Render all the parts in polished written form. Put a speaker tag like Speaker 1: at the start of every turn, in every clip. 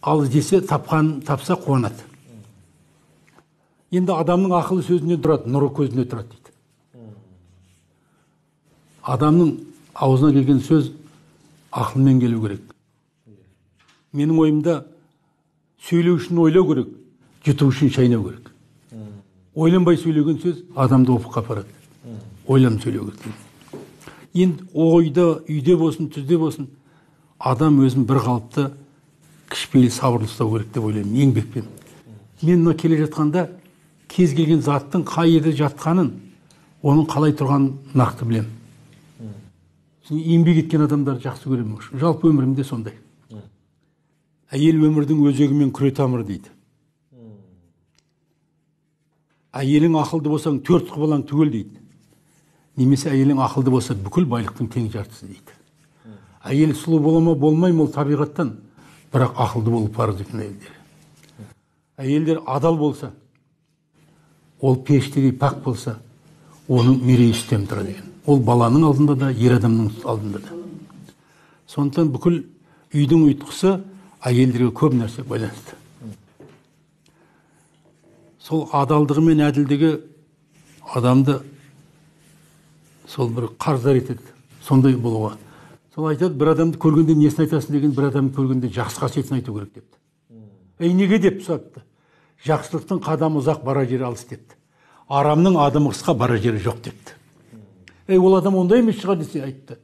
Speaker 1: Ал іздесе тапса қуанады. Енді адамның ақылы сөзінен тұрады, нұры көзіне тұрады дейді. Адамның аузына келген сөз ақылмен келу керек. Менің ойымда сөйлеу үшін ойлау керек, жұту үшін шайнау керек. Ойланбай сөйлеген сөз адамды опыққа апарады. Ойланып сөйлеу керек. Енді ойда, үйде болсын, түзде болсын, адам өзін бір қалыпты кішіпейіл сабырлы ұстау керек деп ойлаймын, еңбекпен. Мен мына келе жатқанда кез келген заттың қай жерде жатқанын, оның қалай тұрғанын нақты білемін. Еңбек еткен адамдарды жақсы көремін. Жалпы өмірімде сондай. Әйел өмірдің өзегімен күре тамыры дейді. Әйелің ақылды болсаң, 4 балаң түгел дейді. Немесе әйелің ақылды болса, бүкіл байлықтың тең жартысы дейді. Әйел сұлу бола ма, болмай ма, ол табиғаттан, бірақ ақылды болып парыз екен әйелдер. Әйелдер адал болса, ол періштедей пак болса, оның мерейі үстем тұрады екен. Ол баланың алдында да, ер адамның алдында да. Сондықтан бүкіл үйдің ұйытқысы әйелдерге көп нәрсе байланысты. Сол адалдығы мен әділдігі адамды сол бір қарыздар етеді. Сондай болуға. Сол айтады, бір адамды көргенде несін айтасың деген, бір адамды көргенде жақсы қасиетін айту керек депті. Неге деп сұрапты. Жақсылықтың қадамы ұзақ, бара жері алыс депті. Арамның адымы қысқа, бара жері жоқ депті. Ол адам ондай емес шығар десе айтты.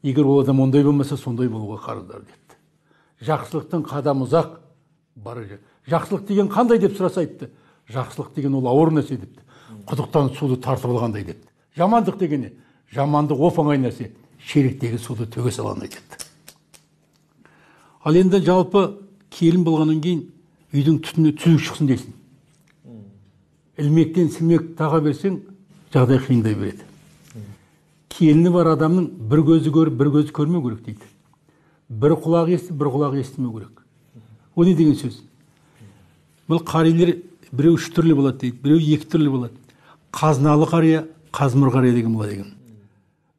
Speaker 1: Егер ол адам ондай болмаса, сондай болуға қарыздар депті. Жақсылықтың қадамы ұзақ, бара жері. Жақсылық деген қандай деп сұраса айтты. Жақсылық деген ол ауыр нәрсе депті. Құдықтан суды тартып алғандай депті. Жамандық дегені, жамандық оп-оңай нәрсе, шелектегі суды төге салғандай депті. Ал енді жалпы келін болғаннан кейін үйдің түтіні түзу шықсын дейсің. Ілмектен сілмек таға берсең, жағдай қиындай береді. Келіні бар адамның бір көзі көріп, бір көзі көрмеу керек дейді. Бір құлағы естіп, бір құлағы естімеу керек. О не деген сөз? Бұл қарилер біреу 3 түрлі болады дейді, біреу 2 түрлі болады. Қазыналы қария, қазмыр қария деген болады екен.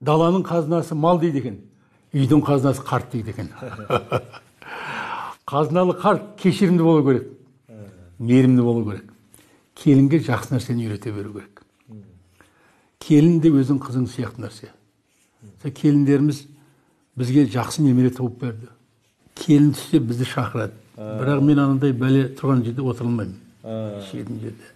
Speaker 1: Даланың қазынасы мал дейді екен, үйдің қазынасы қарт дейді екен. Қазыналы қарт кешірімді болу керек, мейірімді болу керек. Келінге жақсы нәрсені үйрете беру керек. Келін де өзің қызың сияқты нәрсе. Келіндеріміз бізге жақсы немере тауып берді. Келін түссе бізді шақырады. Бірақ мен анандай бәле тұрған жерде отырылмаймын. Шетін жерде.